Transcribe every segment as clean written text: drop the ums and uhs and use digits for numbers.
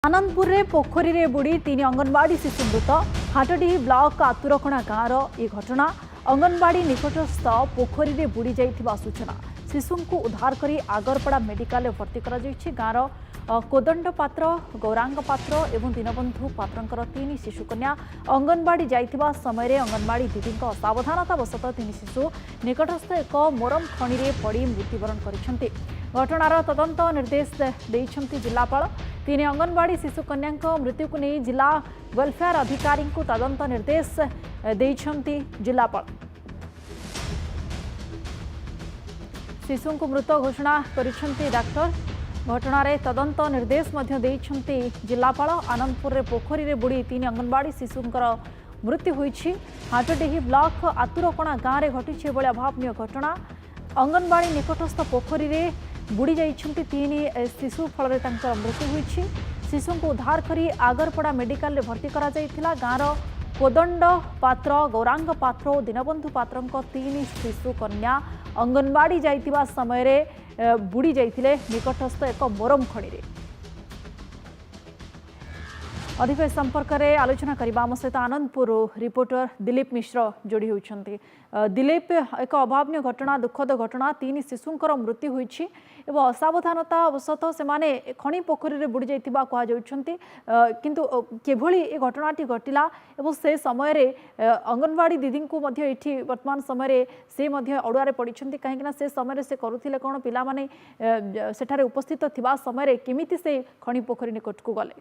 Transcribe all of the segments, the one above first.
आनंदपुर रे पोखरी रे बुड़ी 3 अंगनवाड़ी शिशु मृत हाटडीह ब्लॉक आतुरखणा गाँव यह घटना अंगनवाड़ी निकटस्थ पोखरी रे बुड़ी जाइथिबा सूचना शिशु को उद्धार करी आगरपड़ा मेडिकल रे भर्ती करा जायछि। गाँव कोदंड पात्र गौरांग पात्र एवं दीनबंधु पात्रंकर 3 शिशुकन्या अंगनवाड़ी जाइथिबा समय अंगनवाड़ी दीदी सावधानतावशत 3 शिशु निकटस्थ एक मोरम खणी रे पड़ी मृत्युवरण करिसेंति। घटनार तदंत निर्देश देइछंति जिलापाल। 3 अंगनवाड़ी शिशुकन्या मृत्यु को नहीं जिला वेलफेयर अधिकारी को तदंत निर्देश देइछंति जिलापाल। शिशु को मृत घोषणा करिसेंति डाक्टर। घटनार तदंत निर्देश देइछंति जिलापाल। आनंदपुर रे पोखरी रे बुड़ी 3 अंगनवाड़ी शिशुंकर मृत्यु होईछि। हाटडीह ब्लॉक आतुरकणा गाँव में घटी अभावनीय घटना। अंगनवाड़ी निकटस्थ पोखरी रे बुड़ी जाइछंति 3 शिशु फल मृत्यु होईछि। शिशु को उद्धार करी आगरपड़ा मेडिकल रे भर्ती करा जायथिला। गाँव कोदंड पात्र गौरांग पात्र और दीनबंधु पात्र 3 शिशु कन्या अंगनवाड़ी जाइतिबा समय रे बुड़ी जाइतिले निकटस्थ एक मोरम खणी रे। अधिक संपर्क में आलोचना करबा आम सहित आनंदपुर रिपोर्टर दिलीप मिश्र जोड़ी होइछंती। दिलीप, एक अभावनीय घटना दुखद घटना 3 शिशुंकर मृत्यु होईछि एवं असावधानता अवशत सेमाने खणी पोखरी रे बुड़ी जाइतिबा कहा जाउछंती, किंतु केभली ए घटनाटी घटिला एवं से समय रे अंगनवाड़ी दीदी को मध्य एठी वर्तमान समय रे से मध्य अडुआरे पडिछंती काहेकि से समय रे से करूथिले कोन पिला माने सेठारे उपस्थित थिबा समय रे केमिति से खणी पोखरी निकट को गले?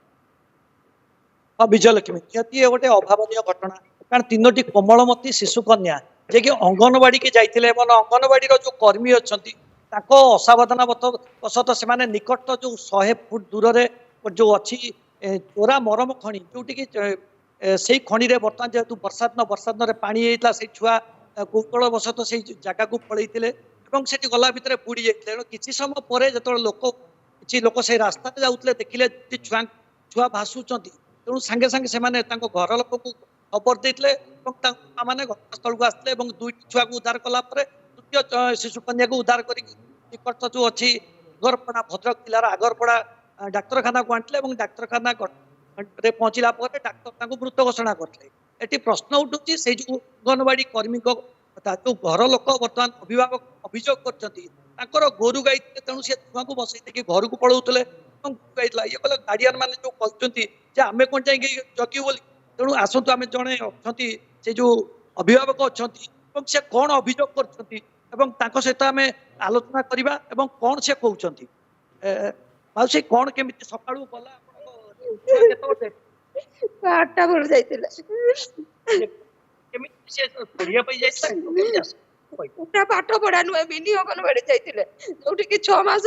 विजयलक्ष्मी निहती गोटे अभावन घटना कारण 3टी कोमलमती शिशु कन्या जे कि अंगनवाड़ी के जाइतिले अंगनवाड़ी जो कर्मी अच्छा असावधानवशत से निकट जो 100 फुट दूर रे जो अच्छी चोरा मरम खणी जोटि से खणी रे बर्तमान जेहेतु वर्षा दिन पानी होता से छुआ कौशलवशत से जगह को पलैते गला भितर बुड़ी जाते किसी समय पर जो लोक से रास्ता जाऊे देखिले छुआ भासुंट तेणु सांगे सांगे से घर लोक को खबर देते मैंने घटनास्थल को आसते 2 छुआ को उद्धार कलापर तृतीय शिशु कन्या को उद्धार कर निकट जो अच्छी आगरपड़ा भद्रक जिलार आगरपड़ा डाक्तखाना को आनते डाक्तखाना पहुँचला डाक्तर मृत घोषणा करते। ये प्रश्न उठू से जो अंगनवाड़ी कर्मी कथा जो घर लोक बर्तमान अभिभावक अभियोग कर गोरु गाई तेणु से छुआ को बसई घर को पलाऊले ये कल गार्डियन मैंने जो कहते आम कौन चाहिए जगू बोली तेणु आसतु आम जड़े अच्छा से जो अभिभावक अच्छा से कौन अभियोग कर सहित आम आलोचना करवा कौन से कहते मौसी कौन केमी सका गला 8टा बेलू जाइए पाठ पढ़ा नुहे मिनी अंगनवाड़ी जाइए जो 6 मास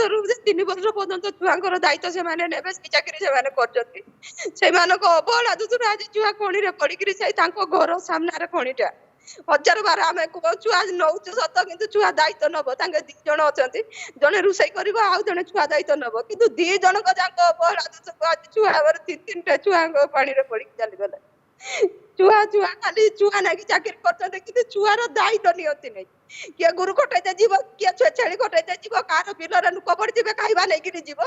3 वर्ष पर्यंत छुआ दायित्व से चाकरी से अवहेला दूसरा आज छुआ खणी पड़ी घर सामने खणीटा 1000 आम छुआ नौ सत कि छुआ दायित्व नब 2 जन अच्छा जड़े रोषे कर जड़े छुआ दायित्व नब कि 2 जन अवहेला दूसरा छुआ 3टा छुआ पानी पड़ी चलीगले छुआ छुआ खाली छुआ ना चाकरी कर छुआर दायित्व नियंती नहीं किए गुरु कटाई जीव किए छेली कटाई जीव कार बिलर लुक पड़े खाइबा नहीं जीव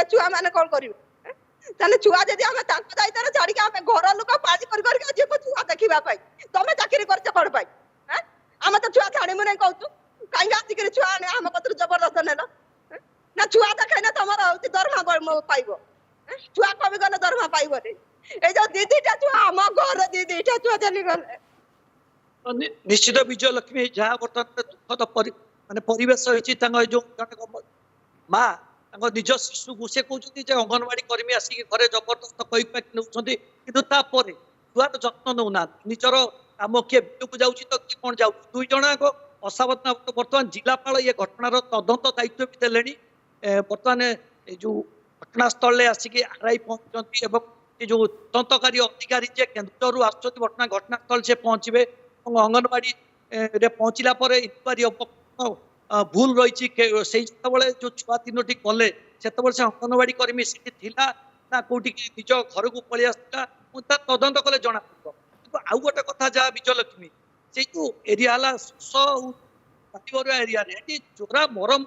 छुआ मैंने कौन करेंगे छुआ जदि आम दायित्व छाड़ी आम घर लोक पाजी कर छुआ देखा तुम चाकरी कर कौन पाई आम तो छुआ छाड़ू नहीं कहूँ कहीं आसिक छुआ आम कतर जबरदस्त नेल ना छुआ देखे तुम दरमा पाइब छुआ कमी गले दरमा पाइब नहीं जो दीदीटा छुआ आम घर दीदीटा छुआ चली गले। निश्चित विजयलक्ष्मी जहाँ बर्तमान दुखद माने परिवेश जो माँ निज शिशु को से कहते अंगनवाड़ी कर्मी आसिक घरे जबरदस्त कही नौकरी कि छुआर जत्न नौना निजर कम किए को जाऊँगी तो किए कौन जाऊ 2 जन असावधान बर्तमान जिलापाल ये घटनार तदंत दायित्व भी देले बर्तमान जो घटनास्थल आसिक आरआई पहुंचती जो तदंतकारी अधिकारी जे केन्द्र आसुच्च बर्तमान घटनास्थल से पहुंचे अंगनवाड़ी पहुंचला इनक्वारी भूल रही से जो छुआ 3टी गले से अंगनवाड़ी कर्मी से ना कौटी निज घर को पलि आसला तदंत कले जना पड़ो। आउ गोटे कथा जहाँ विजयलक्ष्मी से जो एरिया एरिया चोरा मरम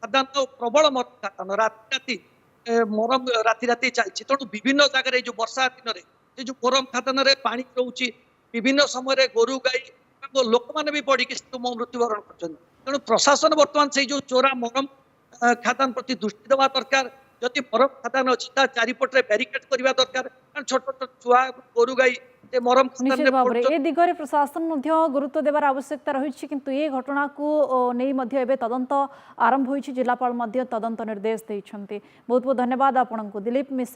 साधारण प्रबल मरम राति ମରମ ରାତି ରାତି ଚାଲିଛି। ତେଣୁ ବିଭିନ୍ନ ଜାଗାରେ ଏଇ ଯୋଉ ବର୍ଷା ଦିନରେ ଏ ଯୋଉ ମରମ ଖାଦାନରେ ପାଣି ରହୁଛି, ବିଭିନ୍ନ ସମୟରେ ଗୋରୁ ଗାଈ ଏବଂ ଲୋକମାନେ ବି ପଡିକି ମୃତ୍ୟୁବରଣ କରୁଛନ୍ତି। ତେଣୁ ପ୍ରଶାସନ ବର୍ତ୍ତମାନ ସେଇ ଯୋଉ ଚୋରା ମରମ ଖାଦାନ ପ୍ରତି ଦୃଷ୍ଟି ଦେବା ଦରକାର। ଯଦି ମରମ ଖାଦାନ ଅଛି ତା ଚାରିପଟରେ ବ୍ୟାରିକେଡ କରିବା ଦରକାର, କାରଣ ଛୋଟ ଛୋଟ ଛୁଆ ଗୋରୁ ଗାଈ ସେ ମରମ निश्चित ଖାଦାନରେ भाव में ପଡୁଛନ୍ତି। ए दिगरे प्रशासन गुरुत्व देवार आवश्यकता रही किंतु ये घटना को नहीं तदंत आरंभ होइछि। जिलापाल तदंत निर्देश देइछन्ति। बहुत बहुत धन्यवाद आपनको दिलीप मिश्र।